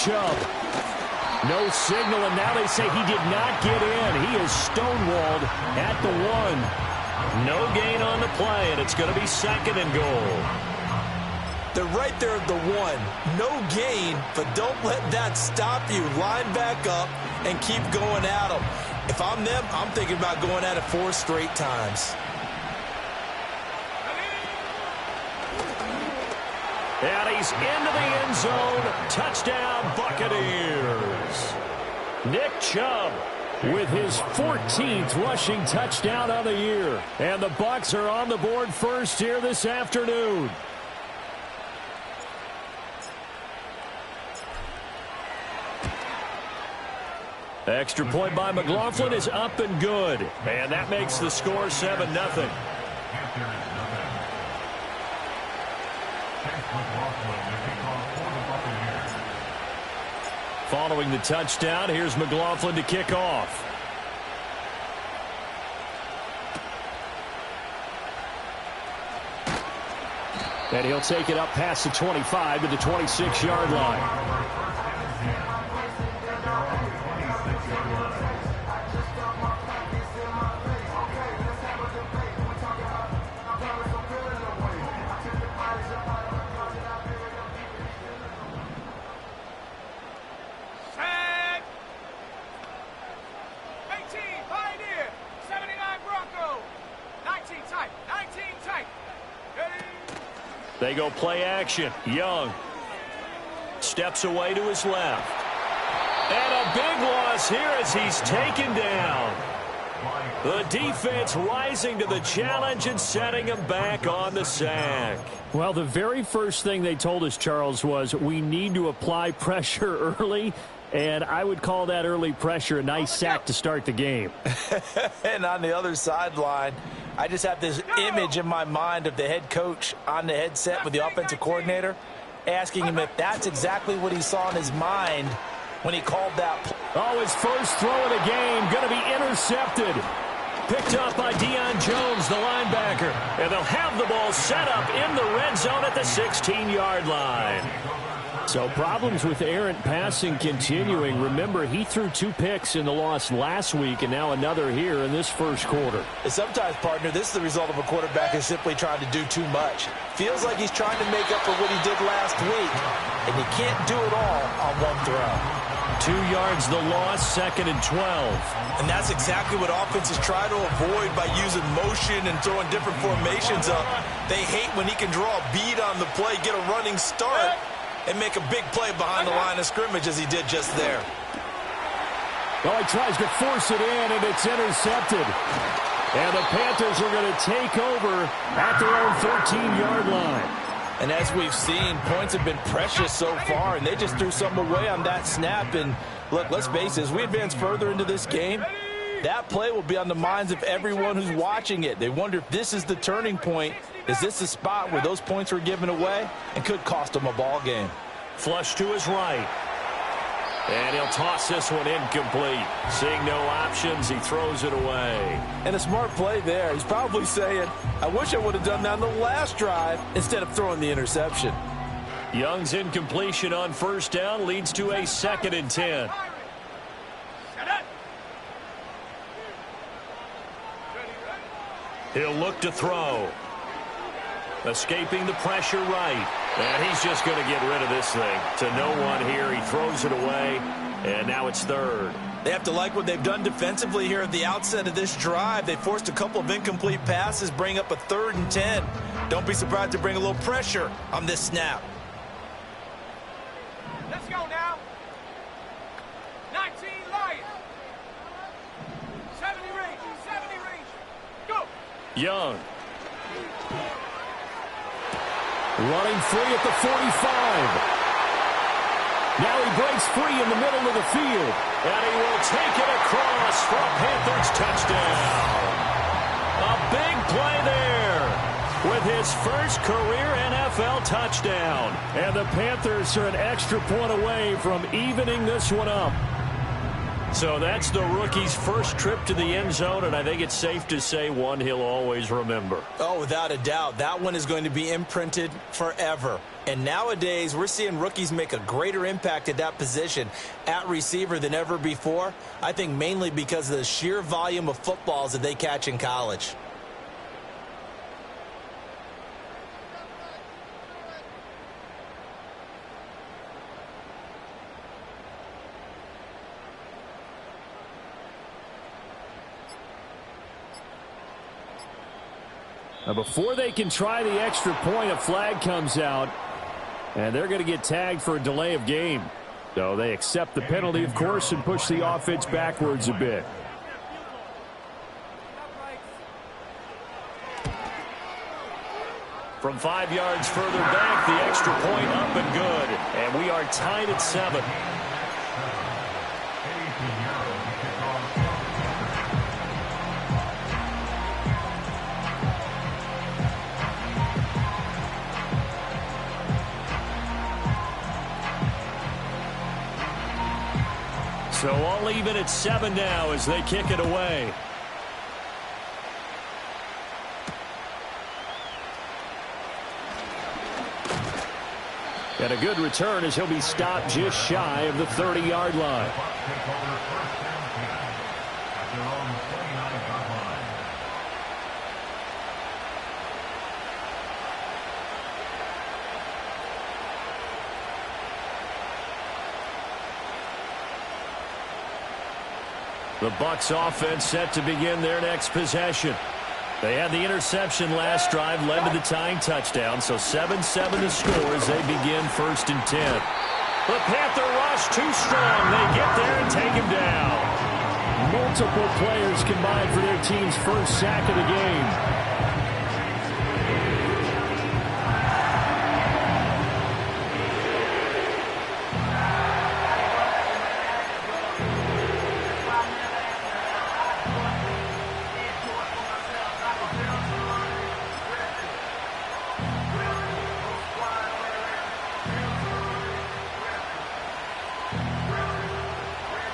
Chubb. No signal, and now they say he did not get in. He is stonewalled at the 1. No gain on the play, and it's going to be 2nd and goal. They're right there at the 1. No gain, but don't let that stop you. Line back up and keep going at them. If I'm them, I'm thinking about going at it 4 straight times. And he's into the end zone. Touchdown, Buccaneers. Nick Chubb with his 14th rushing touchdown of the year. And the Bucs are on the board first here this afternoon. Extra point by McLaughlin is up and good. And that makes the score 7-0. Following the touchdown, here's McLaughlin to kick off. And he'll take it up past the 25 to the 26-yard line. They go play action. Young steps away to his left. And a big loss here as he's taken down. The defense rising to the challenge and setting him back on the sack. Well, the very first thing they told us, Charles, was we need to apply pressure early. And I would call that early pressure a nice sack to start the game. And on the other sideline, I just have this image in my mind of the head coach on the headset with the offensive coordinator asking him if that's exactly what he saw in his mind when he called that play. Oh, his first throw of the game going to be intercepted. Picked up by Deion Jones, the linebacker. And they'll have the ball set up in the red zone at the 16-yard line. So problems with errant passing continuing. Remember, he threw 2 picks in the loss last week and now another here in this first quarter. Sometimes, partner, this is the result of a quarterback who's simply trying to do too much. Feels like he's trying to make up for what he did last week, and he can't do it all on one throw. 2 yards the loss, 2nd and 12. And that's exactly what offenses try to avoid by using motion and throwing different formations up. They hate when he can draw a bead on the play, get a running start, and make a big play behind the line of scrimmage as he did just there. Well, he tries to force it in, and it's intercepted. And the Panthers are going to take over at their own 14-yard line. And as we've seen, points have been precious so far, and they just threw something away on that snap. And look, let's face it, as we advance further into this game, that play will be on the minds of everyone who's watching it. They wonder if this is the turning point. Is this the spot where those points were given away and could cost them a ball game? Flush to his right. And he'll toss this one incomplete. Seeing no options, he throws it away. And a smart play there. He's probably saying, I wish I would have done that on the last drive instead of throwing the interception. Young's incompletion on first down leads to a 2nd and 10. He'll look to throw. Escaping the pressure right. And he's just going to get rid of this thing. To no one here. He throws it away. And now it's 3rd. They have to like what they've done defensively here at the outset of this drive. They forced a couple of incomplete passes, bring up a 3rd and 10. Don't be surprised to bring a little pressure on this snap. Let's go now. 19 Lions. 70 range. Go. Young. Running free at the 45. Now he breaks free in the middle of the field. And he will take it across for a Panthers touchdown. A big play there with his first career NFL touchdown. And the Panthers are an extra point away from evening this one up. So that's the rookie's first trip to the end zone, and I think it's safe to say one he'll always remember. Oh, without a doubt. That one is going to be imprinted forever. And nowadays, we're seeing rookies make a greater impact at that position at receiver than ever before. I think mainly because of the sheer volume of footballs that they catch in college. Now, before they can try the extra point, a flag comes out, and they're going to get tagged for a delay of game. So they accept the penalty, of course, and push the offense backwards a bit. From 5 yards further back, the extra point up and good. And we are tied at 7. So all even at 7 now as they kick it away. And a good return as he'll be stopped just shy of the 30-yard line. The Bucs offense set to begin their next possession. They had the interception last drive, led to the tying touchdown, so 7-7 the score as they begin 1st and 10. The Panther rush too strong. They get there and take him down. Multiple players combined for their team's first sack of the game.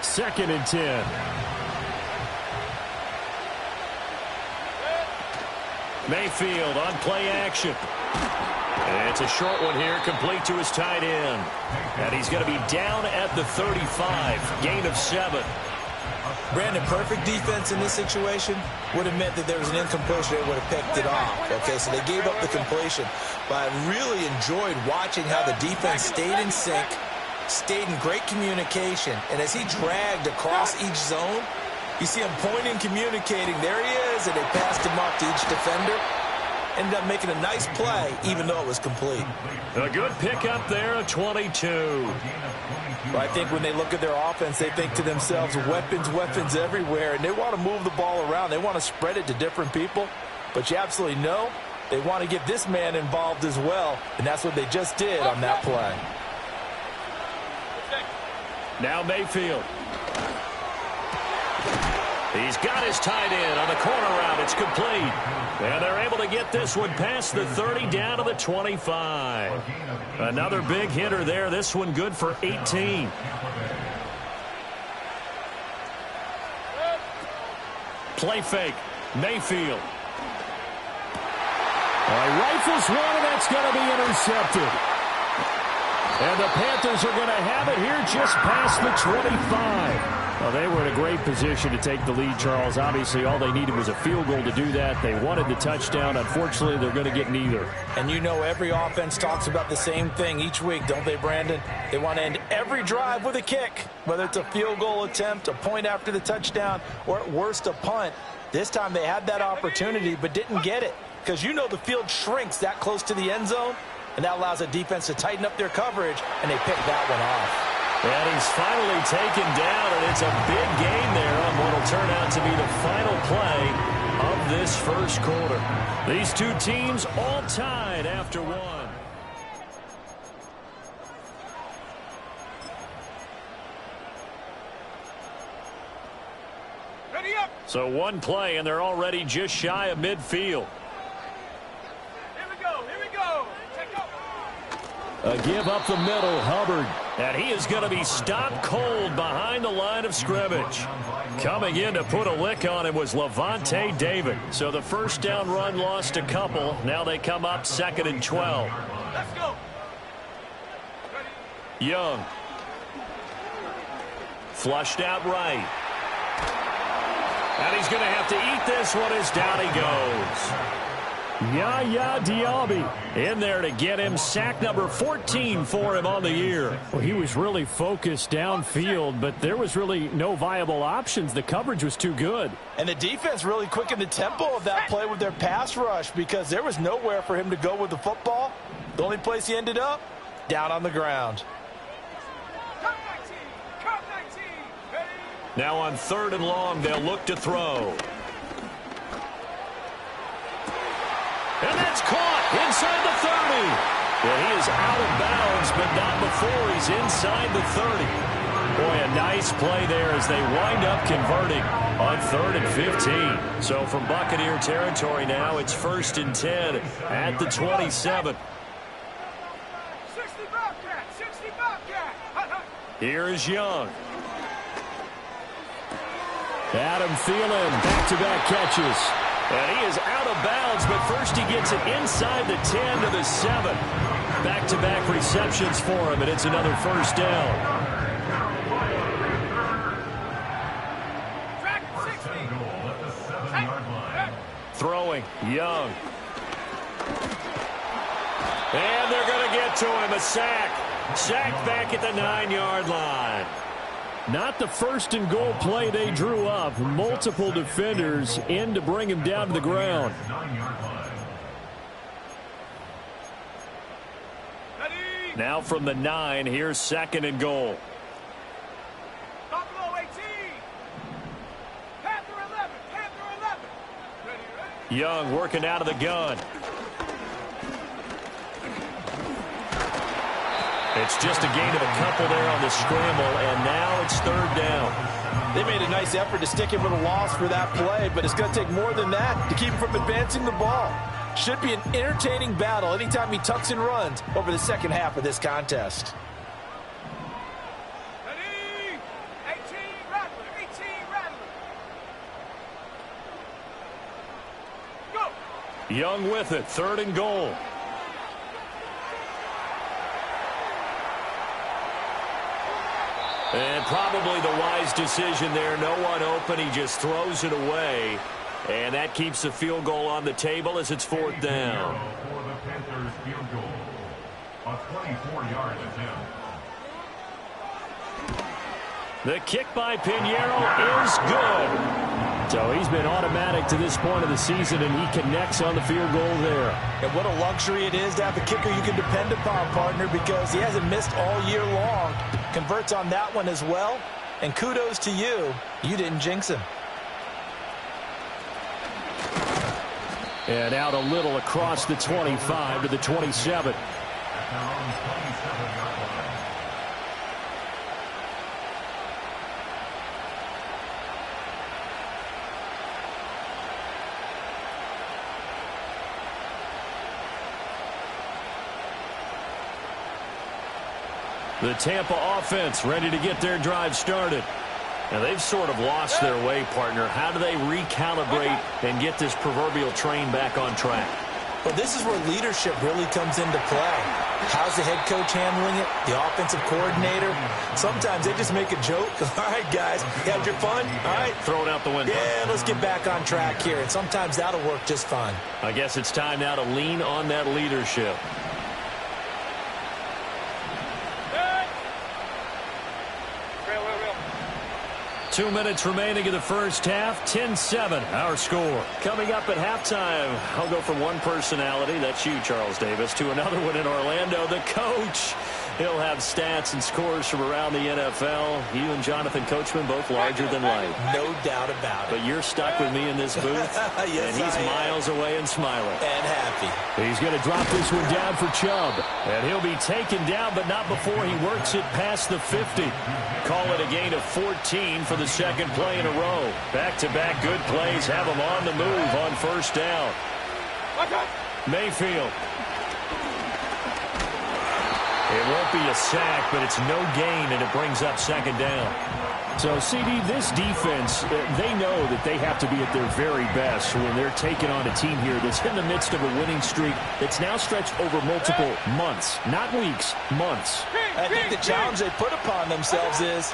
Second and 10. Mayfield on play action. And it's a short one here, complete to his tight end. And he's going to be down at the 35, gain of 7. Brandon, perfect defense in this situation would have meant that there was an incompletion. They would have picked it off. Okay, so they gave up the completion. But I really enjoyed watching how the defense stayed in sync, stayed in great communication, and as he dragged across each zone, you see him pointing, communicating. There he is, and they passed him off to each defender. Ended up making a nice play, even though it was complete. A good pickup there at 22. But I think when they look at their offense, they think to themselves, weapons everywhere, and they want to move the ball around. They want to spread it to different people, but you absolutely know they want to get this man involved as well, and that's what they just did on that play. Now Mayfield. He's got his tight end on the corner route. It's complete. And they're able to get this one past the 30 down to the 25. Another big hitter there. This one good for 18. Play fake. Mayfield. Rifles one, and that's going to be intercepted. And the Panthers are going to have it here just past the 25. Well, they were in a great position to take the lead, Charles. Obviously, all they needed was a field goal to do that. They wanted the touchdown. Unfortunately, they're going to get neither. And you know every offense talks about the same thing each week, don't they, Brandon? They want to end every drive with a kick, whether it's a field goal attempt, a point after the touchdown, or at worst, a punt. This time they had that opportunity but didn't get it because you know the field shrinks that close to the end zone. And that allows the defense to tighten up their coverage, and they pick that one off. And he's finally taken down, and it's a big gain there on what will turn out to be the final play of this first quarter. These two teams all tied after one. Ready up. So one play, and they're already just shy of midfield. Here we go. A give up the middle. Hubbard And he is going to be stopped cold behind the line of scrimmage. Coming in to put a lick on him was Levante David. So the first down run lost a couple. Now they come up 2nd and 12. Let's go. Young. Flushed out right. And he's going to have to eat this one as down he goes. Yaya Diaby in there to get him sack number 14 for him on the year. Well, he was really focused downfield, but there was really no viable options. The coverage was too good. And the defense really quickened the tempo of that play with their pass rush because there was nowhere for him to go with the football. The only place he ended up, down on the ground. Now on 3rd and long, they'll look to throw. And that's caught inside the 30. Well, he is out of bounds, but not before he's inside the 30. Boy, a nice play there as they wind up converting on 3rd and 15. So from Buccaneer territory now, it's 1st and 10 at the 27. 60 Bobcat, 60 Bobcat. Here is Young. Adam Thielen, back-to-back catches. And he is out of bounds, but first he gets it inside the 10 to the 7. Back-to-back receptions for him, and it's another first down. Throwing, Young. And they're going to get to him, a sack. Sacked back at the 9-yard line. Not the 1st and goal play they drew up. Multiple defenders in to bring him down to the ground. Now from the 9, here's 2nd and goal. Buffalo 18. Panther 11. Panther 11. Ready. Young working out of the gun. It's just a gain of a couple there on the scramble, and now it's 3rd down. They made a nice effort to stick him with a loss for that play, but it's going to take more than that to keep him from advancing the ball. Should be an entertaining battle anytime he tucks and runs over the second half of this contest. Ready. 18 Rattler. 18 Rattler. Go. Young with it, 3rd and goal. And probably the wise decision there. No one open. He just throws it away. And that keeps the field goal on the table as it's 4th down. For the Panthers field goal, a 24-yard attempt. The kick by Pinheiro is good. So he's been automatic to this point of the season, and he connects on the field goal there. And what a luxury it is to have a kicker you can depend upon, partner, because he hasn't missed all year long. Converts on that one as well. And kudos to you. You didn't jinx him. And out a little across the 25 to the 27. The Tampa offense ready to get their drive started. Now they've sort of lost their way, partner. How do they recalibrate and get this proverbial train back on track? Well, this is where leadership really comes into play. How's the head coach handling it? The offensive coordinator? Sometimes they just make a joke. All right, guys, you had your fun? All right. Throw it out the window. Yeah, let's get back on track here. And sometimes that'll work just fine. I guess it's time now to lean on that leadership. 2 minutes remaining in the first half. 10-7, our score. Coming up at halftime, I'll go from one personality, that's you, Charles Davis, to another one in Orlando, the coach. He'll have stats and scores from around the NFL. You and Jonathan Coachman, both larger than life. No doubt about it. But you're stuck with me in this booth, yes, and he's miles away and smiling. And happy. He's going to drop this one down for Chubb. And he'll be taken down, but not before he works it past the 50. Call it a gain of 14 for the second play in a row. Back-to-back good plays have him on the move on first down. Mayfield. It will won't be a sack, but it's no gain, and it brings up second down. So, CD, this defense, they know that they have to be at their very best when they're taking on a team here that's in the midst of a winning streak that's now stretched over multiple months, not weeks, months. I think the challenge they put upon themselves is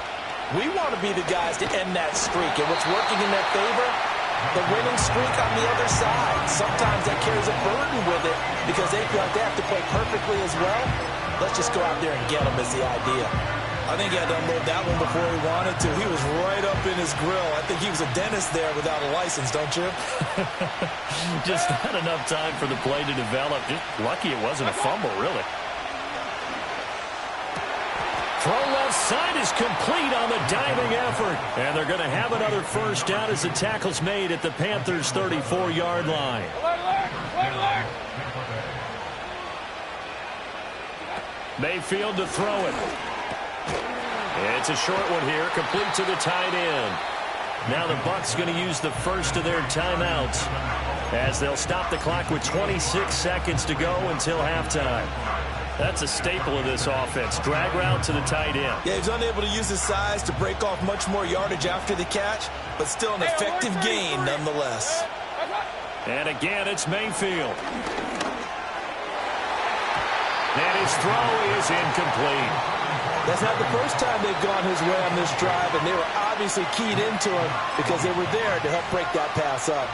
we want to be the guys to end that streak, and what's working in their favor, the winning streak on the other side. Sometimes that carries a burden with it because they feel like they have to play perfectly as well. Let's just go out there and get them is the idea. I think he had to unload that one before he wanted to. He was right up in his grill. I think he was a dentist there without a license, don't you? Just not enough time for the play to develop. Just lucky it wasn't a fumble, really. Throw left side is complete on the diving effort. And they're going to have another first down as the tackle's made at the Panthers' 34-yard line. Mayfield to throw it. It's a short one here, complete to the tight end. Now the Bucs going to use the first of their timeouts as they'll stop the clock with 26 seconds to go until halftime. That's a staple of this offense. Drag route to the tight end. Yeah, he's unable to use his size to break off much more yardage after the catch, but still an effective gain nonetheless. And again, it's Mayfield. And his throw is incomplete. That's not the first time they've gone his way on this drive, and they were obviously keyed into him because they were there to help break that pass up.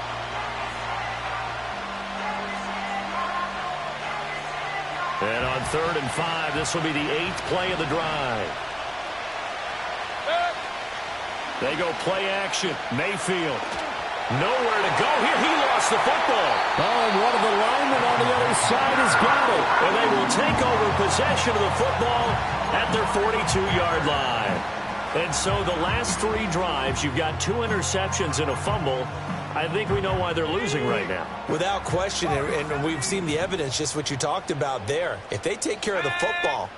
And on 3rd and 5, this will be the 8th play of the drive. They go play action. Mayfield. Nowhere to go here. He lost the football. Oh, and one of the linemen on the other side has got it. And they will take over possession of the football at their 42-yard line. And so the last 3 drives, you've got 2 interceptions and a fumble. I think we know why they're losing right now. Without question, and we've seen the evidence, just what you talked about there. If they take care of the football,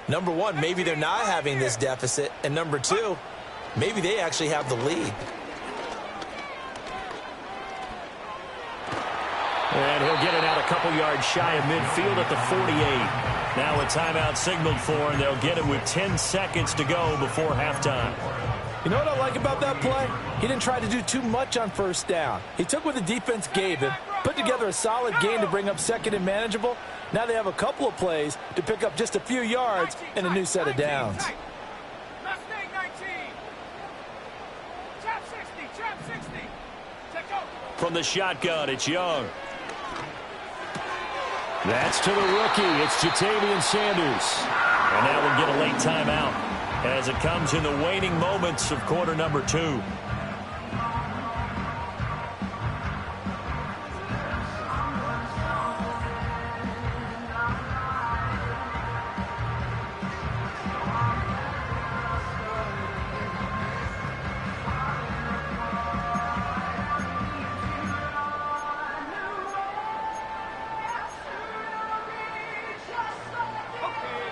number one, maybe they're not having this deficit. And number two, maybe they actually have the lead. And he'll get it out a couple yards shy of midfield at the 48. Now a timeout signaled for, and they'll get it with 10 seconds to go before halftime. You know what I like about that play? He didn't try to do too much on first down. He took what the defense gave him, put together a solid gain to bring up second and manageable. Now they have a couple of plays to pick up just a few yards and a new set of downs. From the shotgun, it's Young. That's to the rookie. It's Jatavian Sanders. And now we'll get a late timeout as it comes in the waning moments of quarter number 2.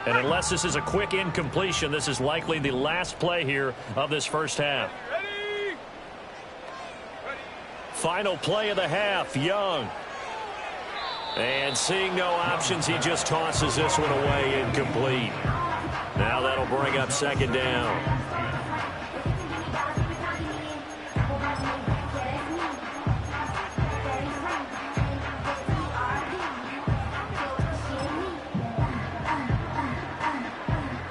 And unless this is a quick incompletion, this is likely the last play here of this first half. Final play of the half, Young. And seeing no options, he just tosses this one away incomplete. Now that'll bring up second down.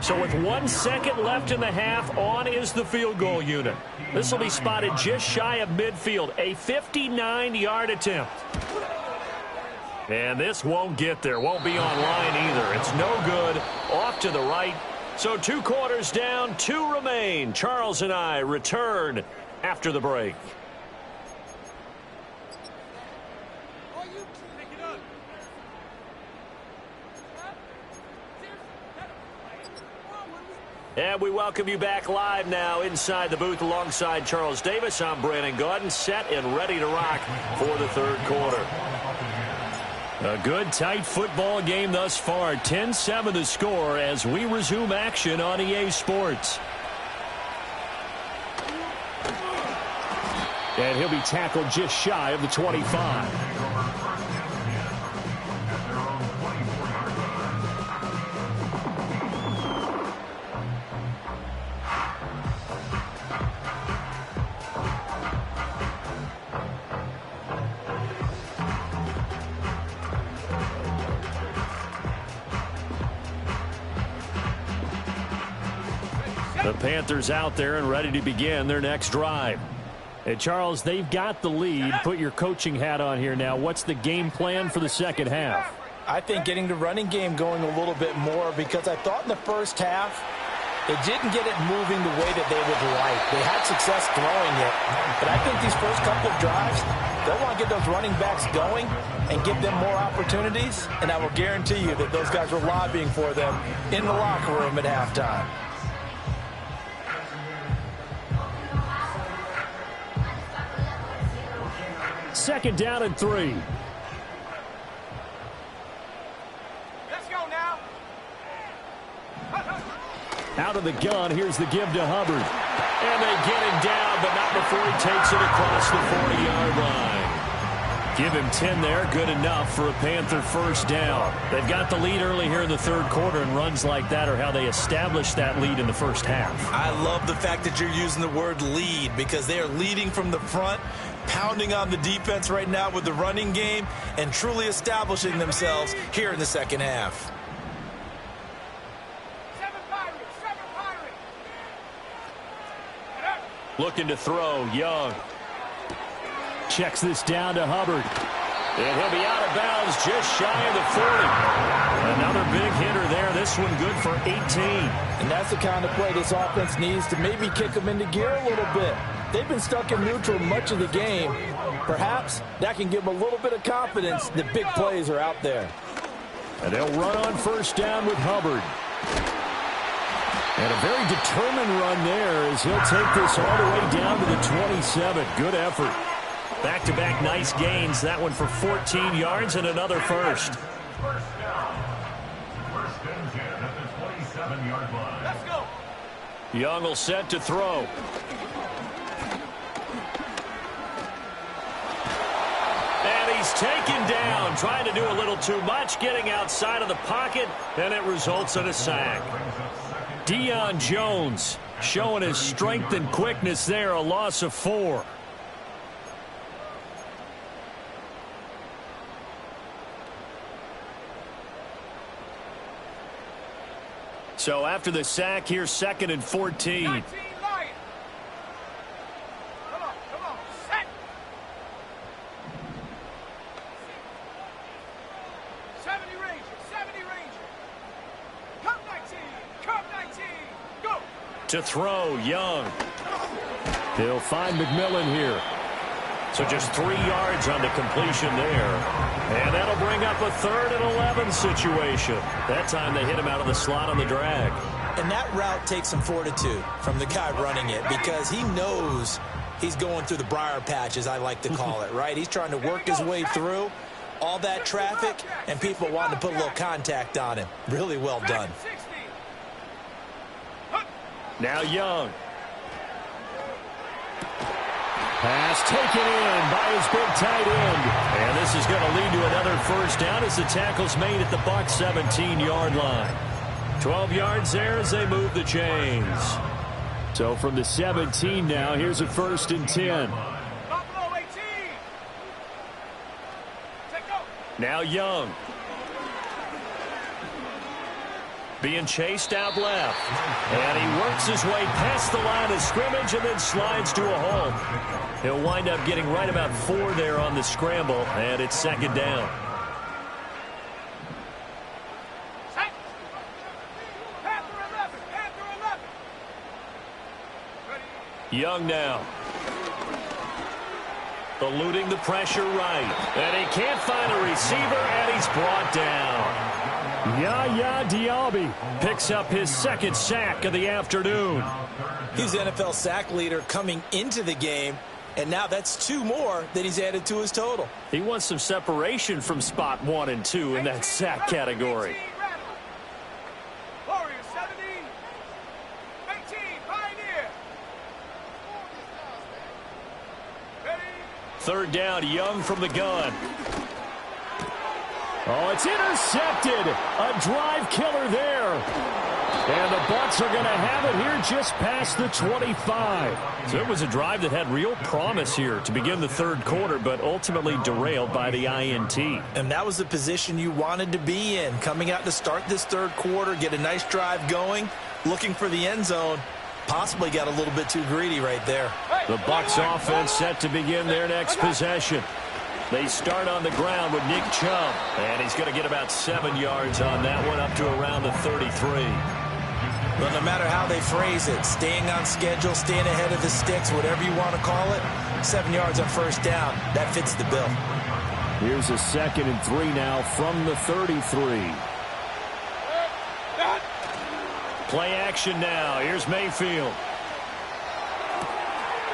So with 1 second left in the half, on is the field goal unit. This will be spotted just shy of midfield, a 59-yard attempt. And this won't get there, won't be online either. It's no good, off to the right. So 2 quarters down, 2 remain. Charles and I return after the break. And we welcome you back live now inside the booth alongside Charles Davis. I'm Brandon Gaudin, set and ready to rock for the third quarter. A good, tight football game thus far. 10-7 to score as we resume action on EA Sports. And he'll be tackled just shy of the 25. Panthers out there and ready to begin their next drive. And Charles, they've got the lead. Put your coaching hat on here now. What's the game plan for the second half? I think getting the running game going a little bit more, because I thought in the first half they didn't get it moving the way that they would like. They had success throwing it, but I think these first couple of drives, they'll want to get those running backs going and give them more opportunities, and I will guarantee you that those guys were lobbying for them in the locker room at halftime. Second down and 3. Let's go now. Out of the gun, here's the give to Hubbard. And they get him down, but not before he takes it across the 40-yard line. Give him 10 there, good enough for a Panther first down. They've got the lead early here in the third quarter, and runs like that are how they establish that lead in the first half. I love the fact that you're using the word lead, because they are leading from the front, pounding on the defense right now with the running game, and truly establishing themselves here in the second half. Looking to throw, Young. Checks this down to Hubbard. And he'll be out of bounds just shy of the 40. Another big hitter there. This one good for 18. And that's the kind of play this offense needs to maybe kick them into gear a little bit. They've been stuck in neutral much of the game. Perhaps that can give them a little bit of confidence that big plays are out there. And they'll run on first down with Hubbard. And a very determined run there as he'll take this all the way down to the 27. Good effort. Back-to-back nice gains. That one for 14 yards and another first. First down. First and 10 at the 27-yard line. Let's go. Young will set to throw. And he's taken down, trying to do a little too much, getting outside of the pocket, and it results in a sack. Deion Jones showing his strength and quickness there, a loss of 4. So after the sack, here's second and 14. 19 Lions. Come on, set. 70 Ranger. Come 19, go. To throw, Young. They'll find McMillan here. So just 3 yards on the completion there. And that'll bring up a 3rd and 11 situation. That time they hit him out of the slot on the drag. And that route takes some fortitude from the guy running it, because he knows he's going through the briar patch, as I like to call it, right? He's trying to work his way through all that traffic and people wanting to put a little contact on him. Really well done. Now Young. Pass taken in by his big tight end. And this is going to lead to another first down as the tackle's made at the Bucs 17-yard line. 12 yards there as they move the chains. So from the 17 now, here's a 1st and 10. Buffalo 18. Now Young. Being chased out left. And he works his way past the line of scrimmage and then slides to a hole. He'll wind up getting right about 4 there on the scramble, and it's second down. Panther 11. Young now. Eluding the pressure right. And he can't find a receiver, and he's brought down. Yaya Diaby picks up his 2nd sack of the afternoon. He's NFL sack leader coming into the game, and now that's 2 more that he's added to his total. He wants some separation from spot 1 and 2 in that sack category. Warriors 70. 18 Pioneer. Ready. 3rd down, Young from the gun. Oh, it's intercepted. A drive killer there. And the Bucs are going to have it here just past the 25. So it was a drive that had real promise here to begin the 3rd quarter, but ultimately derailed by the INT. And that was the position you wanted to be in, coming out to start this 3rd quarter, get a nice drive going, looking for the end zone. possibly got a little bit too greedy right there. The Bucs offense set to begin their next possession. They start on the ground with Nick Chubb, and he's going to get about 7 yards on that one, up to around the 33. But no matter how they phrase it, staying on schedule, staying ahead of the sticks, whatever you want to call it, 7 yards on first down, that fits the bill. Here's a 2nd and 3 now from the 33. Play action now. Here's Mayfield.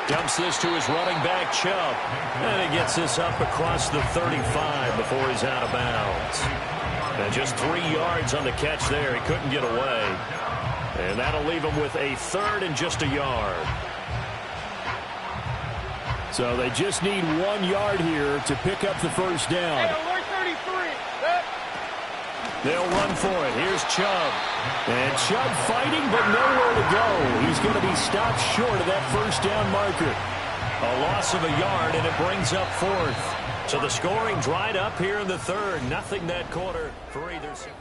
Dumps this to his running back, Chubb. And he gets this up across the 35 before he's out of bounds. And just 3 yards on the catch there. He couldn't get away. And that'll leave him with a 3rd and just a yard. So they just need 1 yard here to pick up the first down. They'll run for it. Here's Chubb. And Chubb fighting, but nowhere to go. He's going to be stopped short of that first down marker. A loss of a yard, and it brings up 4th. So the scoring dried up here in the 3rd. Nothing that quarter for either side.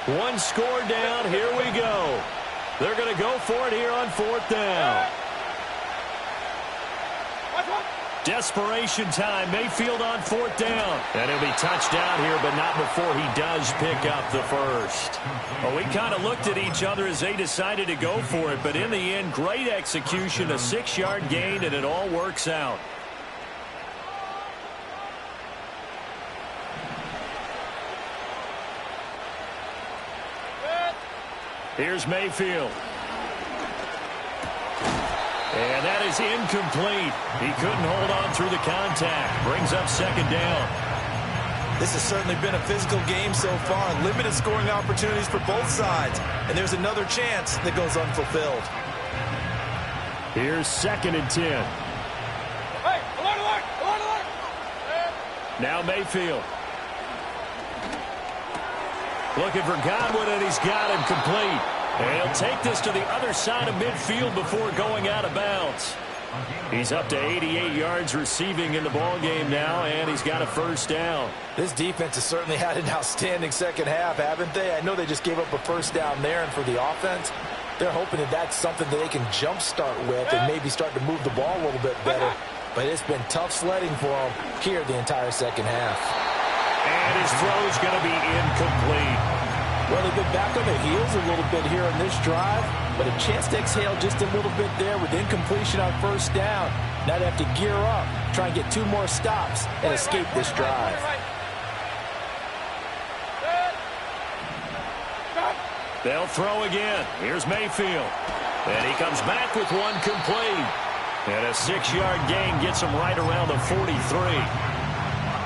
One score down. Here we go. They're going to go for it here on 4th down. Desperation time. Mayfield on 4th down. And he'll be touched down here, but not before he does pick up the first. Well, we kind of looked at each other as they decided to go for it, but in the end, great execution, a 6-yard gain, and it all works out. Here's Mayfield. And that is incomplete. He couldn't hold on through the contact. Brings up 2nd down. This has certainly been a physical game so far. Limited scoring opportunities for both sides. And there's another chance that goes unfulfilled. Here's 2nd and 10. Hey, alert. Now Mayfield. Looking for Godwin, and he's got him complete. And he'll take this to the other side of midfield before going out of bounds. He's up to 88 yards receiving in the ballgame now, and he's got a first down. This defense has certainly had an outstanding second half, haven't they? I know they just gave up a first down there, and for the offense, they're hoping that that's something that they can jumpstart with and maybe start to move the ball a little bit better. But it's been tough sledding for them here the entire second half. And his throw's going to be incomplete. Well, they've been back on their heels a little bit here on this drive, but a chance to exhale just a little bit there with incompletion on first down. Now they have to gear up, try and get 2 more stops, and escape this drive. They'll throw again. Here's Mayfield. And he comes back with one complete. And a 6-yard gain gets him right around the 43.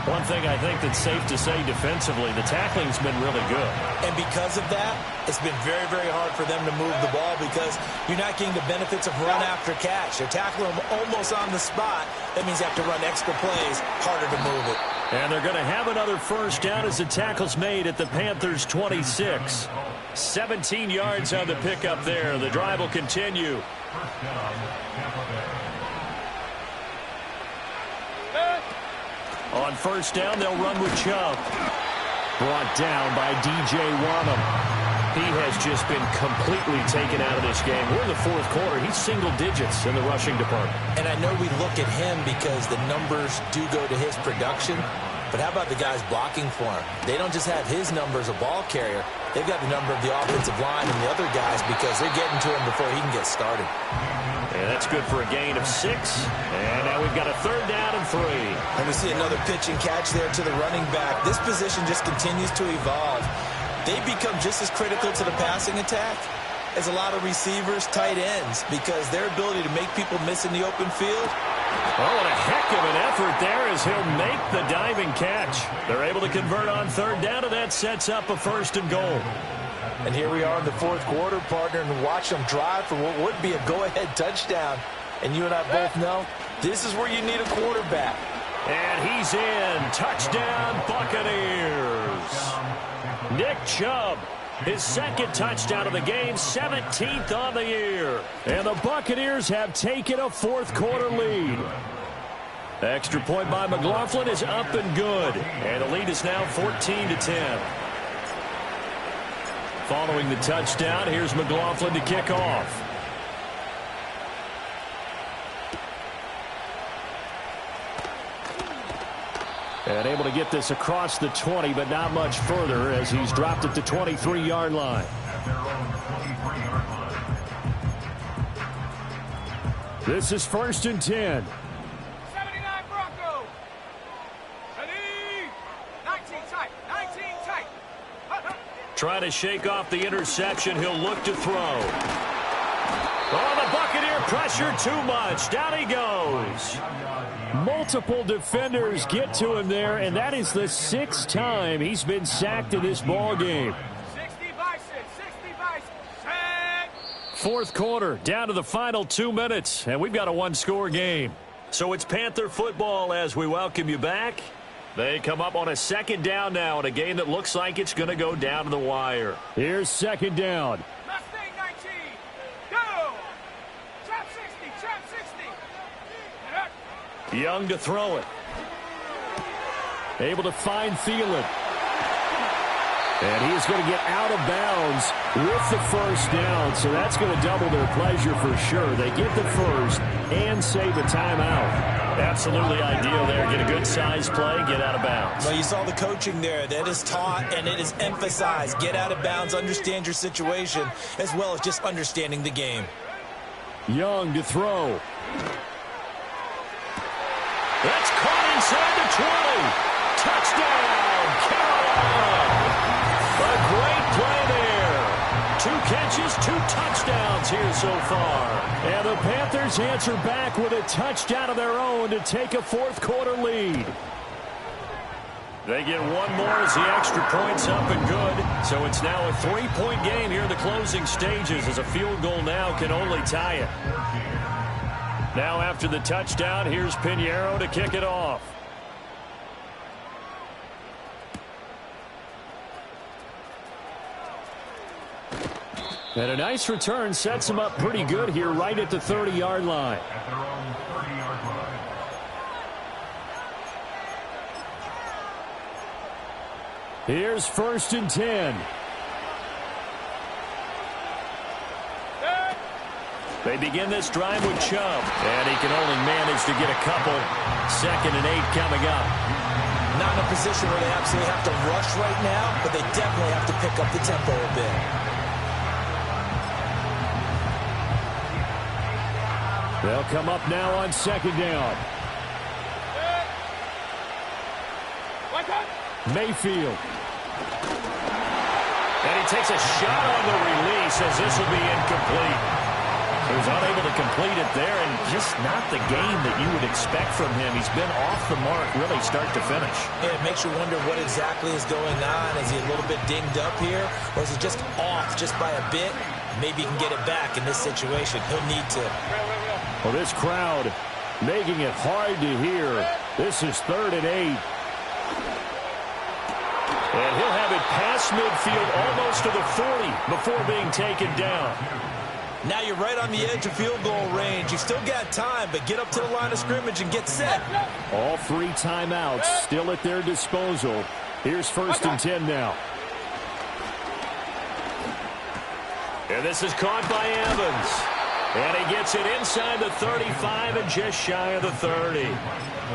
One thing I think that's safe to say defensively, the tackling's been really good. And because of that, it's been very, very hard for them to move the ball because you're not getting the benefits of run after catch. They're tackling them almost on the spot. That means you have to run extra plays, harder to move it. And they're going to have another first down as the tackle's made at the Panthers' 26. 17 yards on the pickup there. The drive will continue. On first down, they'll run with Chubb. Brought down by D.J. Wanham. He has just been completely taken out of this game. We're in the 4th quarter. He's single digits in the rushing department. And I know we look at him because the numbers do go to his production. But how about the guys blocking for him? They don't just have his number as a ball carrier. They've got the number of the offensive line and the other guys because they're getting to him before he can get started. And that's good for a gain of 6. And now we've got a 3rd down and 3. And we see another pitch and catch there to the running back. This position just continues to evolve. They become just as critical to the passing attack as a lot of receivers, tight ends, because their ability to make people miss in the open field. Oh, what a heck of an effort there as he'll make the diving catch. They're able to convert on 3rd down, and that sets up a 1st and goal. And here we are in the 4th quarter, partner, and watch them drive for what would be a go-ahead touchdown. And you and I both know this is where you need a quarterback. And he's in. Touchdown, Buccaneers. Nick Chubb His second touchdown of the game, 17th on the year. And the Buccaneers have taken a fourth-quarter lead. Extra point by McLaughlin is up and good. And the lead is now 14-10. Following the touchdown, here's McLaughlin to kick off. And able to get this across the 20, but not much further as he's dropped at the 23-yard line. This is 1st and 10. 79 Broncos. Ready? 19 tight. 19 tight. Trying to shake off the interception. He'll look to throw. Oh, the Buccaneer pressure too much. Down he goes. Multiple defenders get to him there, and that is the 6th time he's been sacked in this ball game. 60 bison. 60 bison. Sack. Fourth quarter, down to the final 2 minutes, and we've got a one-score game. So it's Panther football as we welcome you back. They come up on a second down now in a game that looks like it's going to go down to the wire. Here's second down. Mustang 19. Go. Trap 60. Trap 60. Young to throw it. Able to find Thielen. And he's going to get out of bounds with the first down, so that's going to double their pleasure for sure. They get the first and save a timeout. Absolutely ideal there. Get a good size play, get out of bounds. Well, you saw the coaching there. That is taught and it is emphasized. Get out of bounds, understand your situation, as well as just understanding the game. Young to throw. That's caught inside the 20. Touchdown, Carolina. A great play there. 2 catches, 2 touchdowns here so far. And the Panthers answer back with a touchdown of their own to take a fourth-quarter lead. They get one more as the extra point's up and good. So it's now a 3-point game here in the closing stages as a field goal now can only tie it. Now after the touchdown, here's Pinheiro to kick it off. And a nice return sets him up pretty good here right at the 30-yard line. Here's 1st and 10. They begin this drive with Chubb, and he can only manage to get a couple. 2nd and 8 coming up. Not in a position where they absolutely have to rush right now, but they definitely have to pick up the tempo a bit. They'll come up now on 2nd down. Mayfield. And he takes a shot on the release as this will be incomplete. He was unable to complete it there, and just not the game that you would expect from him. He's been off the mark really start to finish. Yeah, it makes you wonder what exactly is going on. Is he a little bit dinged up here, or is he just off just by a bit? Maybe he can get it back in this situation. He'll need to. Well, this crowd making it hard to hear. This is 3rd and 8. And he'll have it past midfield almost to the 40 before being taken down. Now you're right on the edge of field goal range. You've still got time, but get up to the line of scrimmage and get set. All 3 timeouts still at their disposal. Here's 1st and 10 now. And this is caught by Evans. And he gets it inside the 35 and just shy of the 30.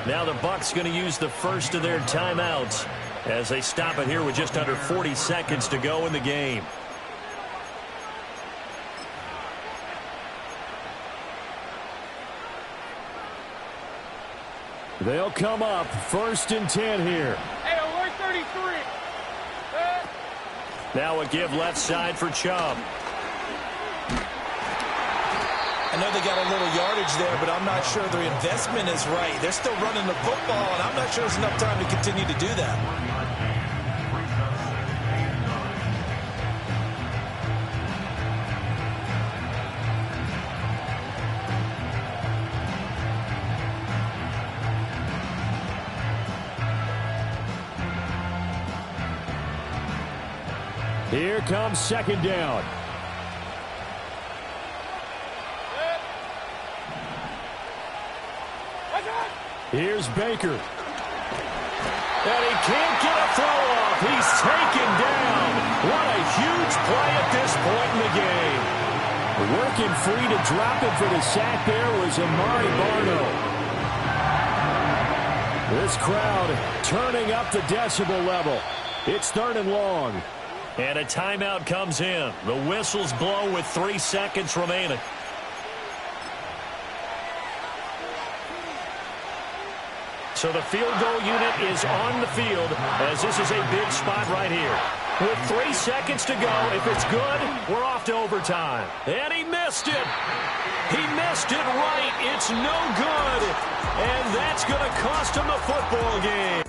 Now the Bucs going to use the first of their timeouts as they stop it here with just under 40 seconds to go in the game. They'll come up 1st and 10 here. Hey, alert 33. Now a give left side for Chubb. I know they got a little yardage there, but I'm not sure their investment is right. They're still running the football, and I'm not sure there's enough time to continue to do that. Here comes second down. Here's Baker. And he can't get a throw off. He's taken down. What a huge play at this point in the game. Working free to drop it for the sack there was Amari Barno. This crowd turning up the decibel level. It's 3rd and long. And a timeout comes in. The whistles blow with 3 seconds remaining. So the field goal unit is on the field as this is a big spot right here. With 3 seconds to go, if it's good, we're off to overtime. And he missed it. He missed it right. It's no good. And that's going to cost him the football game.